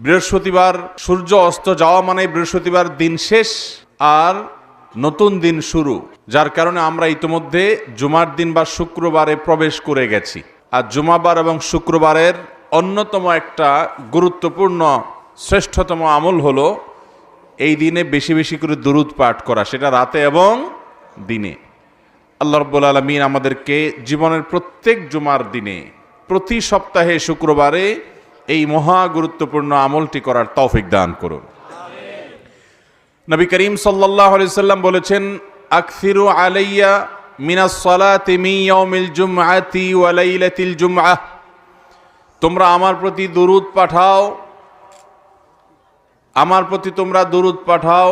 বৃহস্পতিবার সূর্য অস্ত যাওয়া মানে বৃহস্পতিবার দিন শেষ আর নতুন দিন শুরু, যার কারণে আমরা ইতিমধ্যে জুমার দিন বা শুক্রবারে প্রবেশ করে গেছি। আর জুমাবার এবং শুক্রবারের অন্যতম একটা গুরুত্বপূর্ণ শ্রেষ্ঠতম আমল হলো এই দিনে বেশি বেশি করে দুরূদ পাঠ করা, সেটা রাতে এবং দিনে। আল্লাহ রাব্বুল আলামিন আমাদেরকে জীবনের প্রত্যেক জুমার দিনে, প্রতি সপ্তাহে শুক্রবারে এই মহা গুরুত্বপূর্ণ আমলটি করার তৌফিক দান করুন। নবী করিম সাল্লাল্লাহু আলাইহি সাল্লাম বলেছেন, আকসিরু আলাইয়া মিনাস সালাতি মিন ইয়াউমিল জুমআতি ওয়া লাইলাতিল জুমআহ, তোমরা আমার প্রতি দুরূদ পাঠাও, আমার প্রতি তোমরা দুরূদ পাঠাও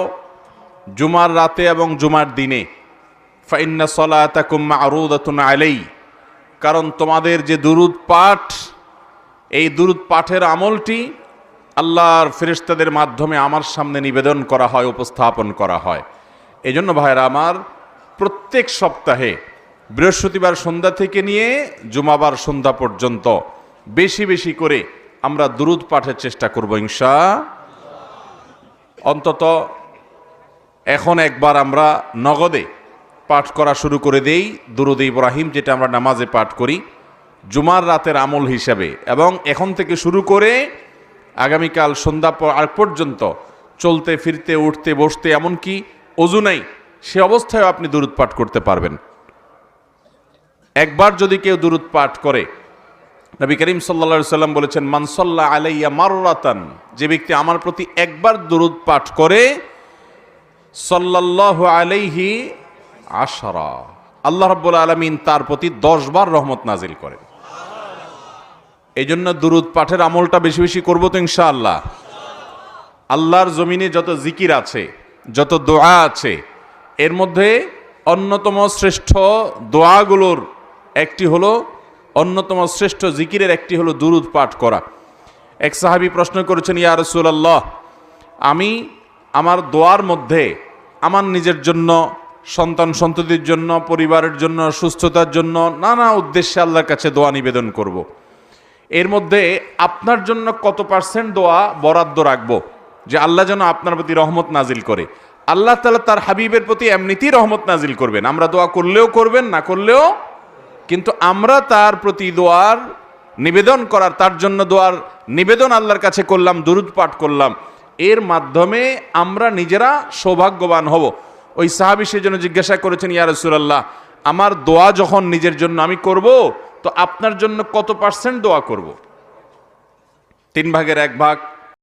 জুমার রাতে এবং জুমার দিনে। ফাইন্না সালাতাকুম মা'রুদাতুন আলাই, কারণ তোমাদের যে দুরূদ পাঠ, এই দুরূদ পাঠের আমলটি আল্লাহর ফেরেশতাদের মাধ্যমে আমার সামনে নিবেদন করা হয়, উপস্থাপন করা হয়। এজন্য ভাইরা আমার, প্রত্যেক সপ্তাহে বৃহস্পতিবার সন্ধ্যা থেকে নিয়ে জুমাবার সন্ধ্যা পর্যন্ত বেশি বেশি করে আমরা দুরূদ পাঠের চেষ্টা করব ইনশাআল্লাহ। অন্তত এখন একবার আমরা নগদে পাঠ করা শুরু করে দেই দুরূদ ইব্রাহিম, যেটা আমরা নামাজে পাঠ করি জুমার রাতের আমল হিসাবে, এবং এখন থেকে শুরু করে আগামীকাল সন্ধ্যা আগ পর্যন্ত চলতে ফিরতে উঠতে বসতে, এমনকি ওযু নাই সে অবস্থায় আপনি দুরূদ পাঠ করতে পারবেন। একবার যদি কেউ দুরূদ পাঠ করে, নবী করিম সাল্লাল্লাহু আলাইহি সাল্লাম বলেছেন, মান সাল্লা আলাইয়া মাররাতান, যে ব্যক্তি আমার প্রতি একবার দুরূদ পাঠ করে, সাল্লাল্লাহু আলাইহি আশরা, আল্লাহ রাব্বুল আলামিন তার প্রতি 10 বার রহমত নাজিল করেন। এই জন্য দুরূদ পাঠের আমলটা বেশি বেশি করবো তো ইনশাআল্লাহ। আল্লাহর জমিনে যত জিকির আছে, যত দোয়া আছে, এর মধ্যে অন্যতম শ্রেষ্ঠ দোয়াগুলোর একটি হলো, অন্যতম শ্রেষ্ঠ জিকিরের একটি হলো দুরূদ পাঠ করা। এক সাহাবী প্রশ্ন করেছেন, ইয়া রাসূলুল্লাহ, আমি আমার দোয়ার মধ্যে আমার নিজের জন্য, সন্তান সন্ততির জন্য, পরিবারের জন্য, সুস্থতার জন্য নানা উদ্দেশ্যে আল্লাহর কাছে দোয়া নিবেদন করব। এর মধ্যে আপনার জন্য কত পার্সেন্ট দোয়া বরাদ্দ রাখবো যে আল্লাহ যেন আপনার প্রতি রহমত নাজিল করে? আল্লাহ তাআলা তার হাবিবের প্রতি এমনিতেই রহমত নাজিল করবেন, আমরা দোয়া করলেও করবেন, না করলেও, কিন্তু আমরা তার প্রতি দোয়ার নিবেদন করার, তার জন্য দোয়ার নিবেদন আল্লাহর কাছে করলাম, দুরূদ পাঠ করলাম, এর মাধ্যমে আমরা নিজেরা সৌভাগ্যবান হব। ওই সাহাবী সেজন্য জিজ্ঞাসা করেছেন, ইয়া রাসূলুল্লাহ, আমার দোয়া যখন নিজের জন্য আমি করব, তো আপনার জন্য কত পার্সেন্ট দোয়া করব? 3 ভাগের 1 ভাগ